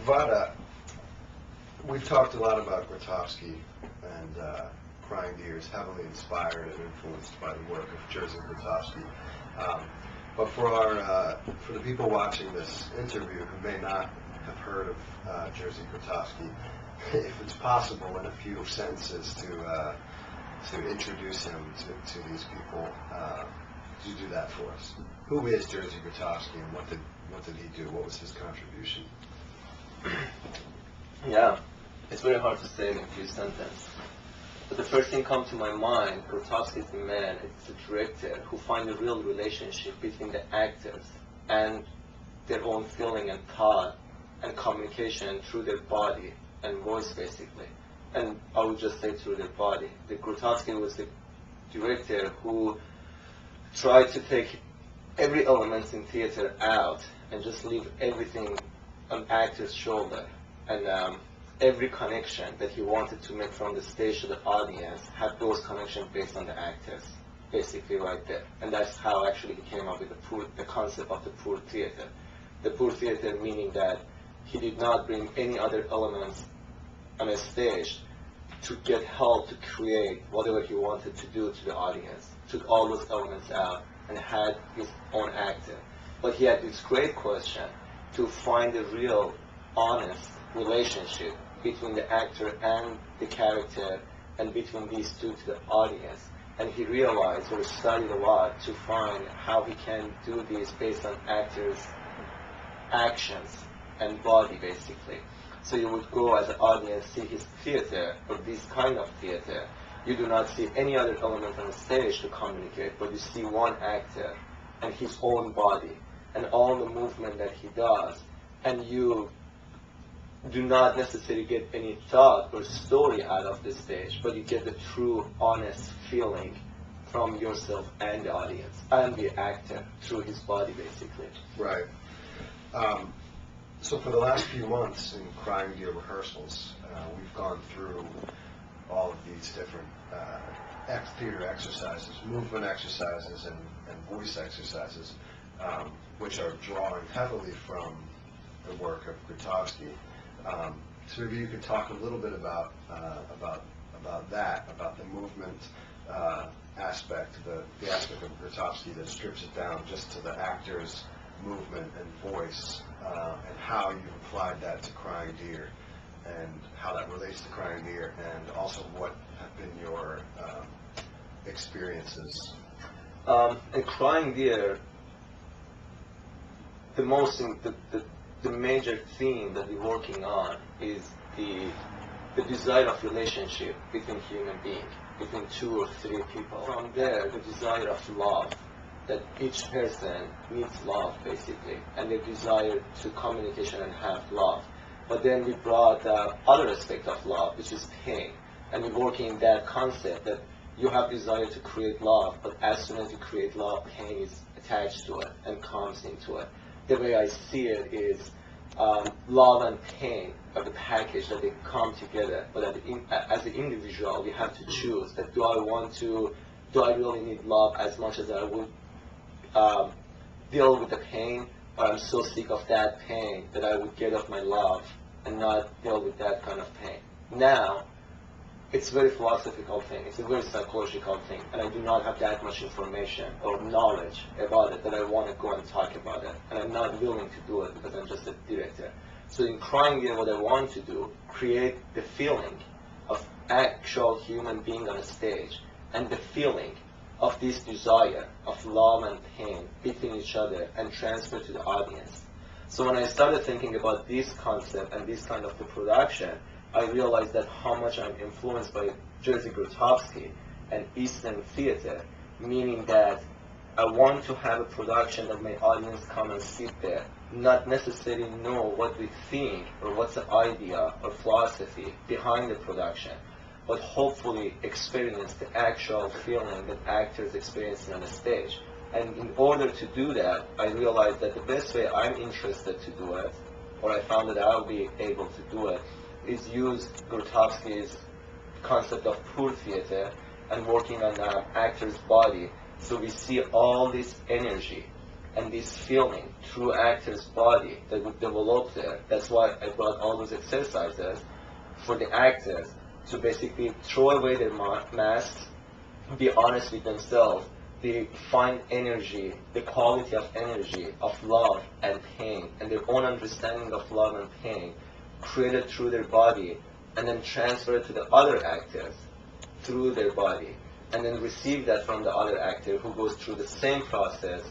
Vahdat, we've talked a lot about Grotowski, and Crying Deer is heavily inspired and influenced by the work of Jerzy Grotowski. But for the people watching this interview who may not have heard of Jerzy Grotowski, if it's possible in a few sentences to introduce him to these people, could you do that for us? Who is Jerzy Grotowski, and what did he do? What was his contribution? Yeah, it's very hard to say in a few sentences. But the first thing comes to my mind, Grotowski is the man, it's the director who finds a real relationship between the actors and their own feeling and thought and communication through their body and voice, basically. And I would just say through their body. The Grotowski was the director who tried to take every element in theater out and just leave everything on actor's shoulder. And every connection that he wanted to make from the stage to the audience had those connections based on the actors, basically right there. And that's how actually he came up with the concept of the poor theater. The poor theater meaning that he did not bring any other elements on a stage to get help to create whatever he wanted to do to the audience. Took all those elements out and had his own actor. But he had this great question to find a real, honest relationship between the actor and the character and between these two to the audience. And he realized or studied a lot to find how he can do this based on actors' actions and body, basically. So you would go as an audience, see his theater, or this kind of theater. You do not see any other element on the stage to communicate, but you see one actor and his own body and all the movement that he does. And you do not necessarily get any thought or story out of the stage, but you get the true, honest feeling from yourself and the audience and the actor through his body, basically. Right. So for the last few months in Crying Deer rehearsals, we've gone through all of these different theater exercises, movement exercises, and voice exercises, which are drawing heavily from the work of Grotowski. So maybe you could talk a little bit about that, about the movement aspect, the aspect of Grotowski that strips it down just to the actor's movement and voice, and how you've applied that to Crying Deer, and how that relates to Crying Deer, and also what have been your experiences. In Crying Deer, the major theme that we're working on is the desire of relationship between human beings, between two or three people. From there, the desire of love, that each person needs love, basically, and the desire to communication and have love. But then we brought the other aspect of love, which is pain, and we're working that concept that you have desire to create love, but as soon as you create love, pain is attached to it and comes into it. The way I see it is love and pain are the package that they come together, but as an individual, you have to choose that do I really need love as much as I would deal with the pain, or I'm so sick of that pain that I would get off my love and not deal with that kind of pain. Now, it's a very philosophical thing, it's a very psychological thing, and I do not have that much information or knowledge about it that I want to go and talk about it, and I'm not willing to do it because I'm just a director. So in Crying Deer, what I want to do, create the feeling of actual human being on a stage, and the feeling of this desire of love and pain between each other and transfer to the audience. So when I started thinking about this concept and this kind of the production, I realized that how much I'm influenced by Jerzy Grotowski and Eastern theater, meaning that I want to have a production that my audience come and sit there, not necessarily know what we think or what's the idea or philosophy behind the production, but hopefully experience the actual feeling that actors experiencing on the stage. And in order to do that, I realized that the best way I'm interested to do it, or I found that I'll be able to do it, is use Grotowski's concept of poor theater and working on an actor's body. So we see all this energy and this feeling through actor's body that would develop there. That's why I brought all those exercises for the actors to basically throw away their masks, be honest with themselves, they find energy, the quality of energy, of love and pain, and their own understanding of love and pain, created through their body, and then transfer it to the other actors through their body, and then receive that from the other actor who goes through the same process,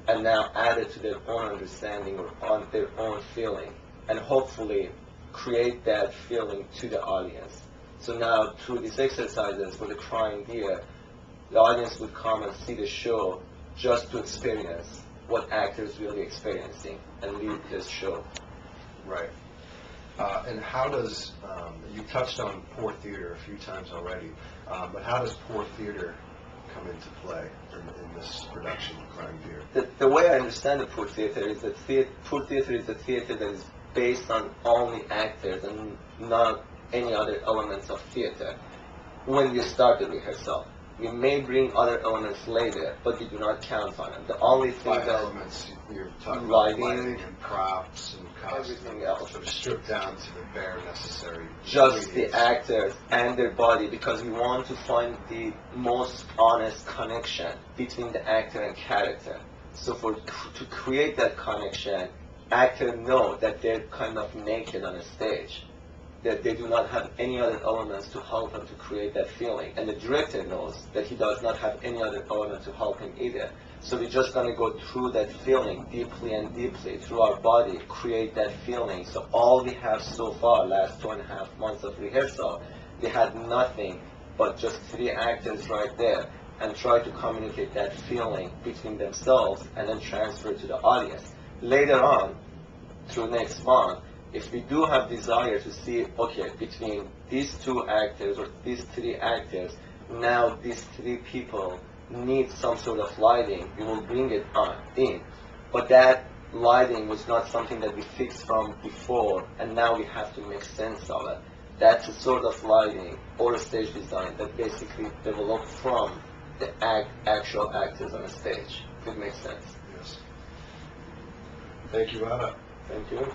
and now add it to their own understanding or on their own feeling, and hopefully create that feeling to the audience. So now, through these exercises for the crying deer, the audience would come and see the show just to experience what actors really experiencing and leave this show. Right. And how does, you touched on poor theater a few times already, but how does poor theater come into play in this production of Crying Deer? The way I understand the poor theater is that poor theater is a theater that is based on only actors and not any other elements of theater when we start the rehearsal. We may bring other elements later, but we do not count on them. The only thing By that elements, you're talking about lighting and props and costumes, everything else. sort of stripped down to the bare necessary just the ingredients. actors and their body, because we want to find the most honest connection between the actor and character. So to create that connection, actors know that they're kind of naked on a stage, that they do not have any other elements to help them to create that feeling. And the director knows that he does not have any other element to help him either. So we're just going to go through that feeling deeply and deeply through our body, create that feeling. So all we have so far, last 2.5 months of rehearsal, we had nothing but just 3 actors right there, and try to communicate that feeling between themselves and then transfer it to the audience. Later on, through next month, if we do have desire to see, okay, between these 2 actors or these 3 actors, now these 3 people need some sort of lighting, we will bring it in. But that lighting was not something that we fixed from before, and now we have to make sense of it. That's a sort of lighting or a stage design that basically developed from the actual actors on the stage, if it makes sense. Yes. Thank you, Vahdat. Thank you.